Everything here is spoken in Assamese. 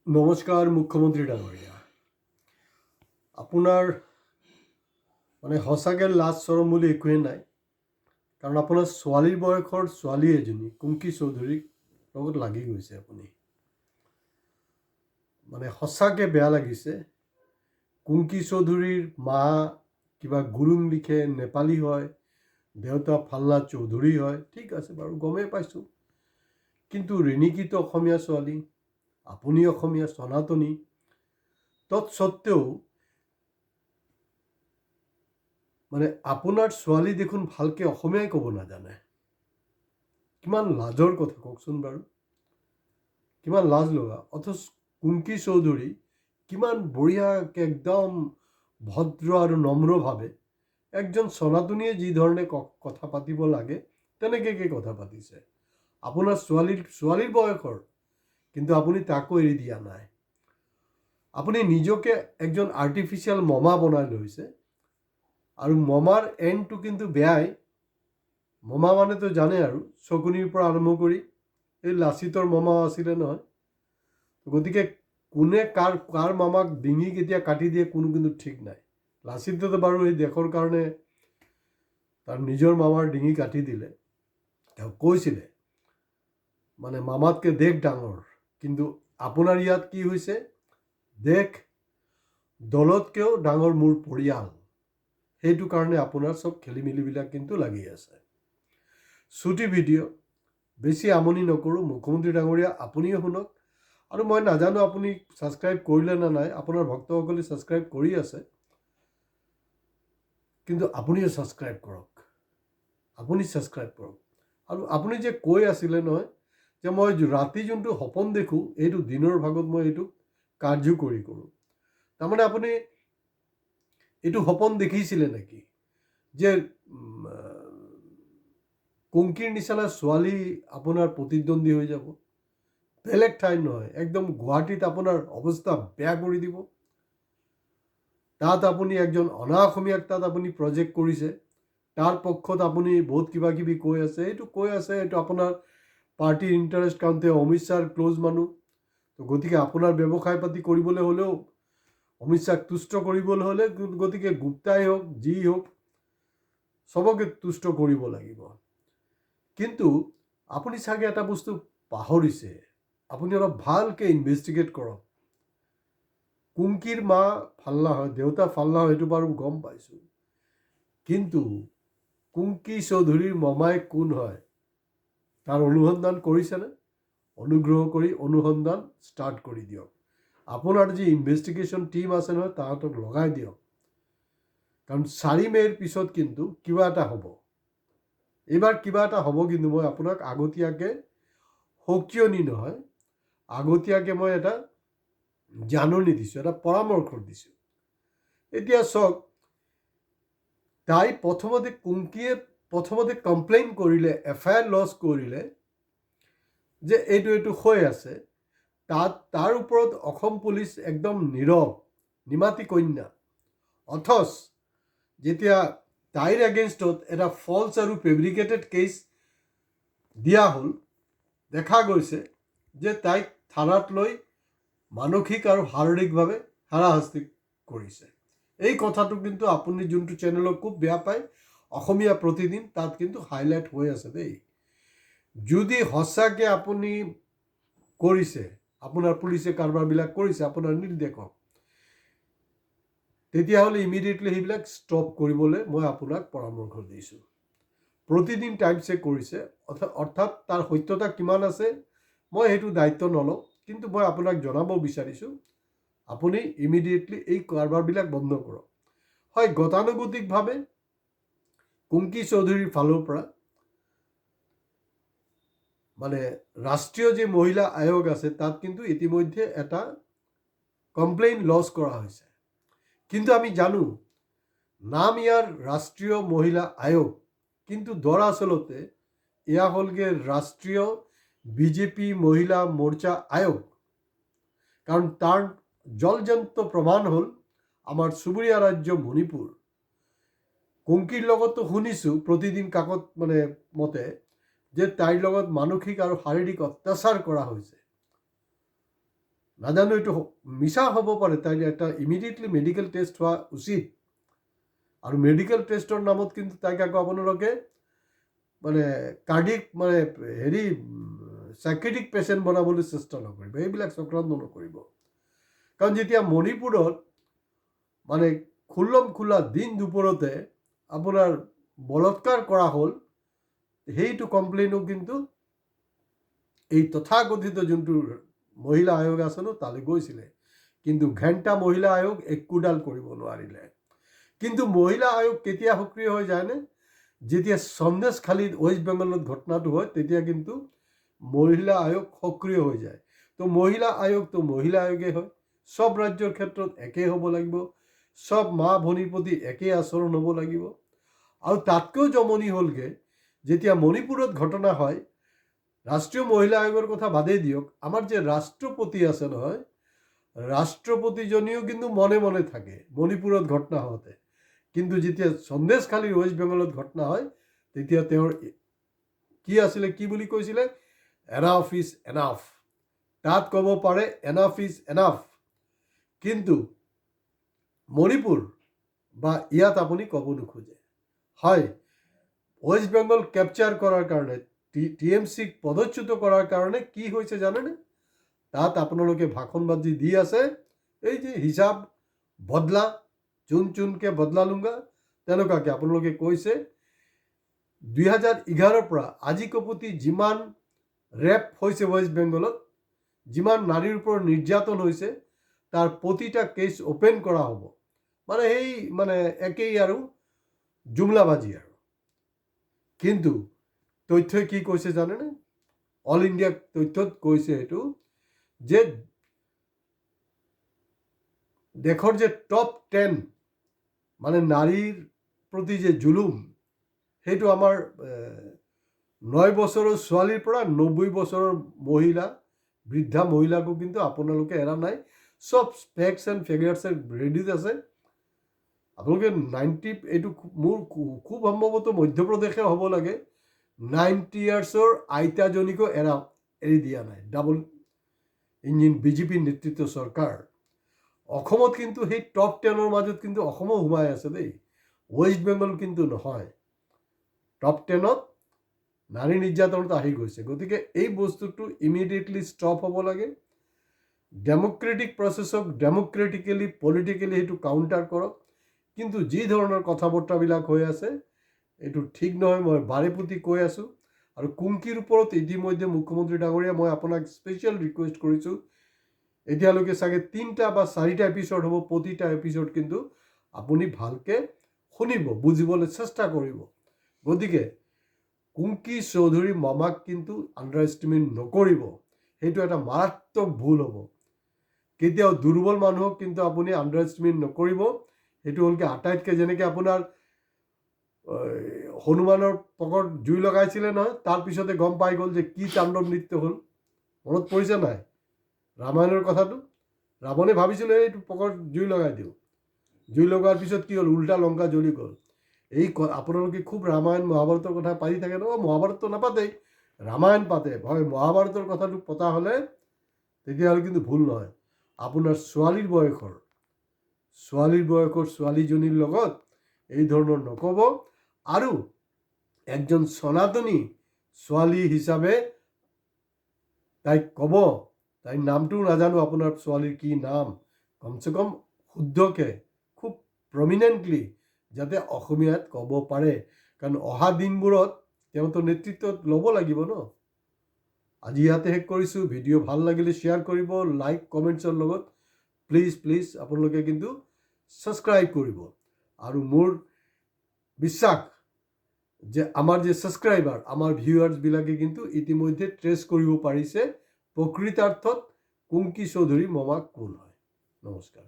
নমস্কাৰ মুখ্যমন্ত্ৰী ডাঙৰীয়া, আপোনাৰ সঁচাকৈ লাজ চৰম বুলি একোৱেই নাই। কাৰণ আপোনাৰ ছোৱালীৰ বয়সৰ ছোৱালী এজনী কুংকি চৌধুৰীৰ লগত লাগি গৈছে। আপুনি সঁচাকৈ বেয়া লাগিছে। কুংকি চৌধুৰীৰ মা কিবা গুৰুং লিখে, নেপালী হয়, দেউতা ফাল্লা চৌধুৰী হয়, ঠিক আছে বাৰু, গমেই পাইছোঁ। কিন্তু ৰিণিকীতো অসমীয়া ছোৱালী, আপুনি অসমীয়া সনাতনী, তৎসত্ত্বেও আপোনাৰ ছোৱালী দেখোন ভালকৈ অসমীয়াই ক'ব নাজানে। কিমান লাজৰ কথা কওকচোন বাৰু, কিমান লাজ লগা। অথচ কুংকি চৌধুৰী কিমান বঢ়িয়াকৈ একদম ভদ্ৰ আৰু নম্ৰভাৱে একজন সনাতনীয়ে যি ধৰণে কথা পাতিব লাগে তেনেকৈ কথা পাতিছে। আপোনাৰ ছোৱালীৰ বয়সৰ, কিন্তু আপুনি তাকো এৰি দিয়া নাই। আপুনি নিজকে একজন আৰ্টিফিচিয়েল মমা বনাই লৈছে। আৰু মমাৰ এণ্ডটো কিন্তু বেয়াই। মমা মানেতো জানে আৰু শকুনিৰ পৰা আৰম্ভ কৰি এই লাচিতৰ মমা আছিলে নহয়। গতিকে কোনে কাৰ মামাক ডিঙি কেতিয়া কাটি দিয়ে কোনো কিন্তু ঠিক নাই। লাচিতেতো বাৰু এই দেশৰ কাৰণে তাৰ নিজৰ মামাৰ ডিঙি কাটি দিলে। তেওঁ কৈছিলে মামাতকৈ দেশ ডাঙৰ। কিন্তু আপোনাৰ ইয়াত কি হৈছে, দেশ দলতকৈও ডাঙৰ মোৰ পৰিয়াল। সেইটো কাৰণে আপোনাৰ চব খেলি মেলিবিলাক কিন্তু লাগি আছে। ছুটি ভিডিঅ', বেছি আমনি নকৰোঁ। মুখ্যমন্ত্ৰী ডাঙৰীয়া, আপুনিও শুনক। আৰু মই নাজানো আপুনি ছাবস্ক্ৰাইব কৰিলে নে নাই। আপোনাৰ ভক্তসকলে ছাবস্ক্ৰাইব কৰি আছে, কিন্তু আপুনিও ছাবস্ক্ৰাইব কৰক। আপুনি ছাবস্ক্ৰাইব কৰক। আৰু আপুনি যে কৈ আছিলে নহয় যে মই ৰাতি যোনটো সপোন দেখোঁ, এইটো দিনৰ ভাগত মই এইটো কাৰ্যকৰী কৰোঁ। তাৰমানে আপুনি এইটো সপোন দেখিছিলে নেকি যে কুংকিৰ নিচিনা ছোৱালী আপোনাৰ প্ৰতিদ্বন্দ্বী হৈ যাব? বেলেগ ঠাইত নহয়, একদম গুৱাহাটীত আপোনাৰ অৱস্থা বেয়া কৰি দিব। তাত আপুনি একজন অনা অসমীয়াক তাত আপুনি প্ৰজেক্ট কৰিছে। তাৰ পক্ষত আপুনি বহুত কিবা কিবি কৈ আছে। এইটো আপোনাৰ পাৰ্টিৰ ইণ্টাৰেষ্ট কাৰণতে অমিত শ্বাহৰ ক্ল'জ মানুহ। গতিকে আপোনাৰ ব্যৱসায় পাতি কৰিবলৈ হ'লেও, অমিত শ্বাহক তুষ্ট কৰিবলৈ হ'লে, গতিকে গুপ্তাই হওক যি হওক চবকে তুষ্ট কৰিব লাগিব। কিন্তু আপুনি চাগে এটা বস্তু পাহৰিছে। আপুনি অলপ ভালকৈ ইনভেষ্টিগেট কৰক। কুংকিৰ মা ফাল্লা হয়, দেউতা ফাল্লা হয়, সেইটো বাৰু গম পাইছোঁ। কিন্তু কুংকি চৌধুৰীৰ মমাই কোন হয় তাৰ অনুসন্ধান কৰিছেনে? অনুগ্ৰহ কৰি অনুসন্ধান ষ্টাৰ্ট কৰি দিয়ক। আপোনাৰ যি ইনভেষ্টিগেশ্যন টীম আছে নহয়, তাহাঁতক লগাই দিয়ক। কাৰণ 4 মে'ৰ পিছত কিন্তু কিবা এটা হ'ব। এইবাৰ কিবা এটা হ'ব, কিন্তু মই আপোনাক আগতীয়াকৈ সকিয়নি নহয়, আগতীয়াকৈ মই এটা জাননী দিছোঁ, এটা পৰামৰ্শ দিছোঁ। এতিয়া চাওক, তাই প্ৰথমতে কমপ্লেইন কৰিলে, FIR লজ কৰিলে যে এইটো হৈ আছে। তাৰ ওপৰত অসম পুলিচ একদম নীৰৱ, নিমাতী কন্যা। অথচ যেতিয়া তাইৰ এগেইনষ্টত এটা ফলছ আৰু ফেব্ৰিকেটেড কেছ দিয়া হ'ল, দেখা গৈছে যে তাইক থানাত লৈ মানসিক আৰু শাৰীৰিকভাৱে হাৰাশাস্তি কৰিছে। এই কথাটো কিন্তু আপুনি যোনটো চেনেলক খুব বেয়া পায়, অসমীয়া প্ৰতিদিন, তাত কিন্তু হাইলাইট হৈ আছে দেই। যদি সঁচাকৈ আপুনি কৰিছে, আপোনাৰ পুলিচে কাৰবাৰবিলাক কৰিছে আপোনাৰ নিৰ্দেশক, তেতিয়াহ'লে ইমিডিয়েটলি সেইবিলাক ষ্টপ কৰিবলৈ মই আপোনাক পৰামৰ্শ দিছোঁ। প্ৰতিদিন টাইমছে কৰিছে, অৰ্থাৎ তাৰ সত্যতা কিমান আছে মই সেইটো দায়িত্ব নলওঁ। কিন্তু মই আপোনাক জনাব বিচাৰিছোঁ, আপুনি ইমিডিয়েটলি এই কাৰবাৰবিলাক বন্ধ কৰক। হয়, গতানুগতিকভাৱে কুংকি চৌধুৰীৰ ফালৰ পৰা ৰাষ্ট্ৰীয় যি মহিলা আয়োগ আছে, তাত কিন্তু ইতিমধ্যে এটা কমপ্লেইন লজ কৰা হৈছে। কিন্তু আমি জানো নাম ইয়াৰ ৰাষ্ট্ৰীয় মহিলা আয়োগ, কিন্তু দৰাচলতে এয়া হ'লগে ৰাষ্ট্ৰীয় বিজেপি মহিলা মোৰ্চা আয়োগ। কাৰণ তাৰ জলজন্ত প্ৰমাণ হ'ল আমাৰ চুবুৰীয়া ৰাজ্য মণিপুৰ। কুংকিৰ লগতো শুনিছোঁ প্ৰতিদিন কাকত মতে যে তাইৰ লগত মানসিক আৰু শাৰীৰিক অত্যাচাৰ কৰা হৈছে। নাজানো এইটো মিছা হ'ব পাৰে, তাইৰ এটা ইমিডিয়েটলি মেডিকেল টেষ্ট হোৱা উচিত। আৰু মেডিকেল টেষ্টৰ নামত কিন্তু তাইক আকৌ আপোনালোকে মানে কাৰ্ডিক মানে হেৰি চাইকেটিক পেচেণ্ট বনাবলৈ চেষ্টা নকৰিব, এইবিলাক চক্ৰান্ত নকৰিব। কাৰণ যেতিয়া মণিপুৰত মানে খোলা দিন দুপৰতে আপোনাৰ বলৎকাৰ কৰা হ'ল, সেইটো কমপ্লেইনো কিন্তু এই তথাকথিত যোনটো মহিলা আয়োগ আছে ন, তালৈ গৈছিলে। কিন্তু ঘণ্টা মহিলা আয়োগ একোডাল কৰিব নোৱাৰিলে। কিন্তু মহিলা আয়োগ কেতিয়া সক্ৰিয় হৈ যায়নে, যেতিয়া সন্দেশখালীত ৱেষ্ট বেংগলত ঘটনাটো হয়, তেতিয়া কিন্তু মহিলা আয়োগ সক্ৰিয় হৈ যায়। তো মহিলা আয়োগটো মহিলা আয়োগে হয়, সব ৰাজ্যৰ ক্ষেত্ৰত একেই হ'ব লাগিব, সব মা ভনীৰ প্ৰতি একেই আচৰণ হ'ব লাগিব। আৰু তাতকৈও জমনি হ'লগৈ, যেতিয়া মণিপুৰত ঘটনা হয়, ৰাষ্ট্ৰীয় মহিলা আয়োগৰ কথা বাদেই দিয়ক, আমাৰ যে ৰাষ্ট্ৰপতি আছে নহয়, ৰাষ্ট্ৰপতিজনীও কিন্তু মনে মনে থাকে মণিপুৰত ঘটনা হওঁতে। কিন্তু যেতিয়া সন্দেশখালীৰ ৱেষ্ট বেংগলত ঘটনা হয়, তেতিয়া তেওঁৰ কি আছিলে, কি বুলি কৈছিলে, এনাফ ইজ এনাফ। তাত ক'ব পাৰে এনাফ ইজ এনাফ, কিন্তু মণিপুৰ বা ইয়াত আপুনি ক'ব নোখোজে। হয়, ৱেষ্ট বেংগল কেপচাৰ কৰাৰ কাৰণে, TMCক পদচ্যুত কৰাৰ কাৰণে কি হৈছে জানেনে, তাত আপোনালোকে ভাষণবাজি দি আছে, এই যে হিচাপ বদলা, চুনকে বদলা লুংগা, তেনেকুৱাকৈ আপোনালোকে কৈছে 2011 পৰা আজিকো প্ৰতি যিমান ৰেপ হৈছে ৱেষ্ট বেংগলত, যিমান নাৰীৰ ওপৰত নিৰ্যাতন হৈছে, তাৰ প্ৰতিটা কেছ অপেন কৰা হ'ব। মানে সেই মানে একেই আৰু জুমলাবাজি আৰু। কিন্তু তথ্যই কি কৈছে জানেনে, অল ইণ্ডিয়া তথ্যত কৈছে এইটো যে দেশৰ যে টপ 10 মানে নাৰীৰ প্ৰতি যে জুলুম, সেইটো আমাৰ 9 বছৰৰ ছোৱালীৰ পৰা 90 বছৰৰ মহিলা, বৃদ্ধা মহিলাকো কিন্তু আপোনালোকে এৰা নাই। সব ফেক্টছ এণ্ড ফিগাৰ্ছ ৰেডিত আছে। আপোনালোকে 90, এইটো মোৰ খুব সম্ভৱতঃ মধ্যপ্ৰদেশে হ'ব লাগে, 90 ইয়াৰ্ছৰ আইতাজনীকো এৰি দিয়া নাই ডাবল ইঞ্জিন BJP নেতৃত্ব চৰকাৰ। অসমত কিন্তু সেই টপ 10ৰ মাজত কিন্তু অসমো সোমাই আছে দেই, ৱেষ্ট বেংগল কিন্তু নহয়। টপ 10ত নাৰী নিৰ্যাতনত আহি গৈছে। গতিকে এই বস্তুটো ইমিডিয়েটলি ষ্টপ হ'ব লাগে। ডেমক্ৰেটিক প্ৰচেছক ডেমক্ৰেটিকেলি পলিটিকেলি সেইটো কাউণ্টাৰ কৰক। কিন্তু যি ধৰণৰ কথা বতৰাবিলাক হৈ আছে, এইটো ঠিক নহয়, মই বাৰে প্ৰতি কৈ আছোঁ। আৰু কুংকিৰ ওপৰত ইতিমধ্যে মুখ্যমন্ত্ৰী ডাঙৰীয়া, মই আপোনাক স্পেচিয়েল ৰিকুৱেষ্ট কৰিছোঁ, এতিয়ালৈকে চাগে 3টা বা 4টা এপিছড হ'ব, প্ৰতিটা এপিছড কিন্তু আপুনি ভালকৈ শুনিব, বুজিবলৈ চেষ্টা কৰিব। গতিকে কুংকি চৌধুৰী মামাক কিন্তু আণ্ডাৰ এষ্টিমেট নকৰিব, সেইটো এটা মাৰাত্মক ভুল হ'ব। কেতিয়াও দুৰ্বল মানুহক কিন্তু আপুনি আণ্ডাৰ এষ্টিমেট নকৰিব। সেইটো হ'লকৈ আটাইতকৈ, যেনেকৈ আপোনাৰ হনুমানৰ পকৰত জুই লগাইছিলে নহয়, তাৰপিছতে গম পাই গ'ল যে কি তাণ্ডৱ নৃত্য হ'ল। মনত পৰিছে নাই ৰামায়ণৰ কথাটো? ৰাৱণে ভাবিছিলে এইটো পকৰত জুই লগাই দিওঁ, জুই লগোৱাৰ পিছত কি হ'ল, উল্টা লংকা জ্বলি গ'ল। এই আপোনালোকে খুব ৰামায়ণ মহাভাৰতৰ কথা পাতি থাকে ন, মহাভাৰতটো নাপাতেই, ৰামায়ণ পাতে। হয়, মহাভাৰতৰ কথাটো পতা হ'লে তেতিয়াহ'লে কিন্তু ভুল নহয়। আপোনাৰ ছোৱালীৰ বয়সৰ ছোৱালীজনীৰ লগত এই ধৰণৰ নক'ব। আৰু একজন সনাতনী ছোৱালী হিচাপে তাইক ক'ব, তাইৰ নামটোও নাজানো, আপোনাৰ ছোৱালীৰ কি নাম, কমচে কম শুদ্ধকৈ খুব প্ৰমিনেণ্টলি যাতে অসমীয়াত ক'ব পাৰে। কাৰণ অহা দিনবোৰত তেওঁতো নেতৃত্বত ল'ব লাগিব ন। আজি ইয়াতে শেষ কৰিছোঁ। ভিডিঅ' ভাল লাগিলে শ্বেয়াৰ কৰিব, লাইক কমেণ্টছৰ লগত প্লিজ আপোনালোকে কিন্তু ছাবস্ক্ৰাইব কৰিব। আৰু মোৰ বিশ্বাস যে আমাৰ যে ছাবস্ক্ৰাইবাৰ, আমাৰ ভিউৱাৰ্ছবিলাকে কিন্তু ইতিমধ্যে ট্ৰেছ কৰিব পাৰিছে প্ৰকৃতাৰ্থত কুংকি চৌধুৰী মামা কোন হয়। নমস্কাৰ।